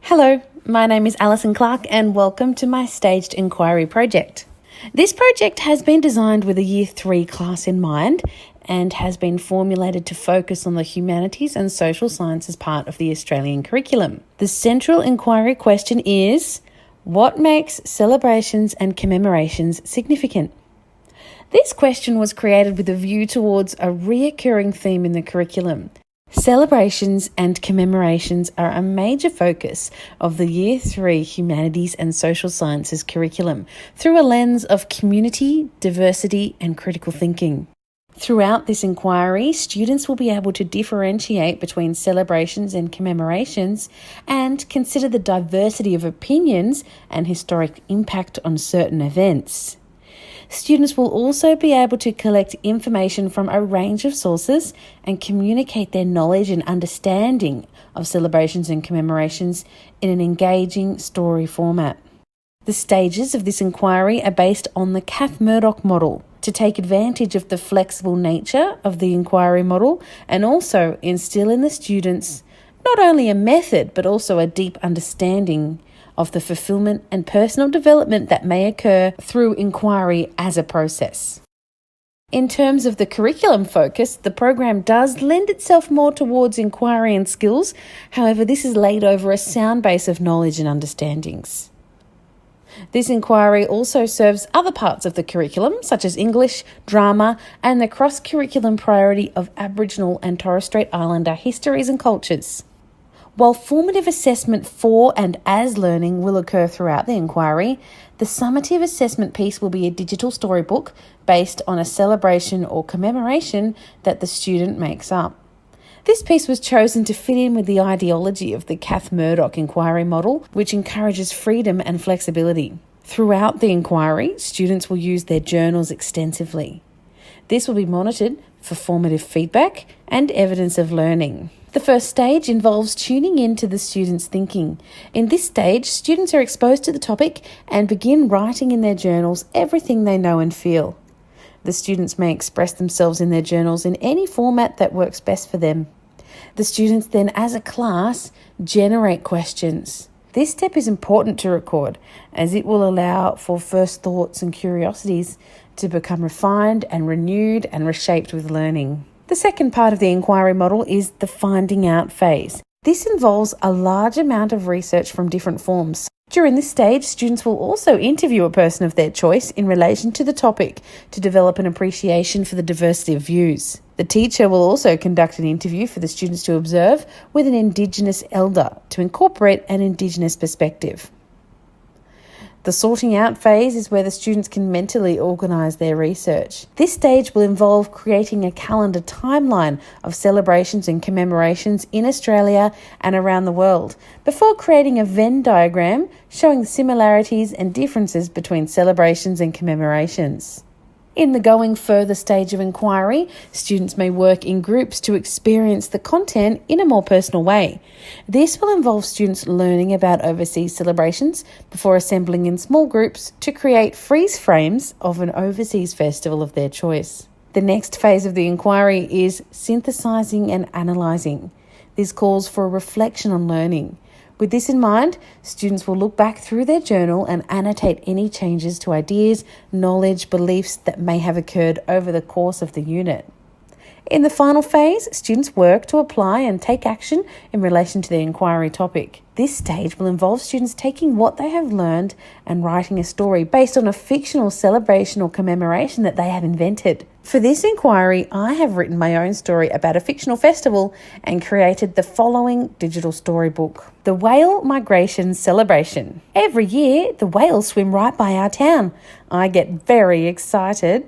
Hello, my name is Alison Clark and welcome to my Staged Inquiry project. This project has been designed with a Year 3 class in mind and has been formulated to focus on the humanities and social sciences part of the Australian curriculum. The central inquiry question is, what makes celebrations and commemorations significant? This question was created with a view towards a reoccurring theme in the curriculum. Celebrations and commemorations are a major focus of the Year 3 Humanities and Social Sciences curriculum through a lens of community, diversity and critical thinking. Throughout this inquiry, students will be able to differentiate between celebrations and commemorations and consider the diversity of opinions and historic impact on certain events. Students will also be able to collect information from a range of sources and communicate their knowledge and understanding of celebrations and commemorations in an engaging story format. The stages of this inquiry are based on the Kath-Murdoch model to take advantage of the flexible nature of the inquiry model and also instill in the students not only a method but also a deep understanding of the fulfillment and personal development that may occur through inquiry as a process. In terms of the curriculum focus, the program does lend itself more towards inquiry and skills. However, this is laid over a sound base of knowledge and understandings. This inquiry also serves other parts of the curriculum, such as English, drama, and the cross-curriculum priority of Aboriginal and Torres Strait Islander histories and cultures. While formative assessment for and as learning will occur throughout the inquiry, the summative assessment piece will be a digital storybook based on a celebration or commemoration that the student makes up. This piece was chosen to fit in with the ideology of the Kath-Murdoch inquiry model, which encourages freedom and flexibility. Throughout the inquiry, students will use their journals extensively. This will be monitored for formative feedback and evidence of learning. The first stage involves tuning into the students' thinking. In this stage, students are exposed to the topic and begin writing in their journals everything they know and feel. The students may express themselves in their journals in any format that works best for them. The students then, as a class, generate questions. This step is important to record as it will allow for first thoughts and curiosities to become refined and renewed and reshaped with learning. The second part of the inquiry model is the finding out phase. This involves a large amount of research from different forms. During this stage, students will also interview a person of their choice in relation to the topic to develop an appreciation for the diversity of views. The teacher will also conduct an interview for the students to observe with an Indigenous elder to incorporate an Indigenous perspective. The sorting out phase is where the students can mentally organise their research. This stage will involve creating a calendar timeline of celebrations and commemorations in Australia and around the world, before creating a Venn diagram showing the similarities and differences between celebrations and commemorations. In the going further stage of inquiry, students may work in groups to experience the content in a more personal way. This will involve students learning about overseas celebrations before assembling in small groups to create freeze frames of an overseas festival of their choice. The next phase of the inquiry is synthesising and analysing. This calls for a reflection on learning. With this in mind, students will look back through their journal and annotate any changes to ideas, knowledge, beliefs that may have occurred over the course of the unit. In the final phase, students work to apply and take action in relation to the inquiry topic. This stage will involve students taking what they have learned and writing a story based on a fictional celebration or commemoration that they have invented. For this inquiry, I have written my own story about a fictional festival and created the following digital storybook. The Whale Migration Celebration. Every year, the whales swim right by our town. I get very excited.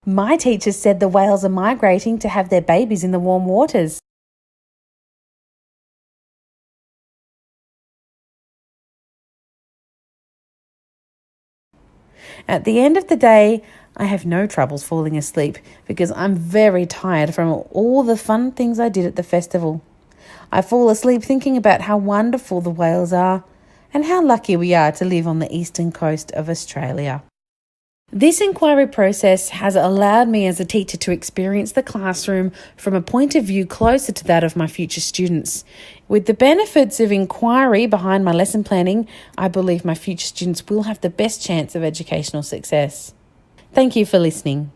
My teacher said the whales are migrating to have their babies in the warm waters. At the end of the day, I have no troubles falling asleep because I'm very tired from all the fun things I did at the festival. I fall asleep thinking about how wonderful the whales are and how lucky we are to live on the eastern coast of Australia. This inquiry process has allowed me as a teacher to experience the classroom from a point of view closer to that of my future students. With the benefits of inquiry behind my lesson planning, I believe my future students will have the best chance of educational success. Thank you for listening.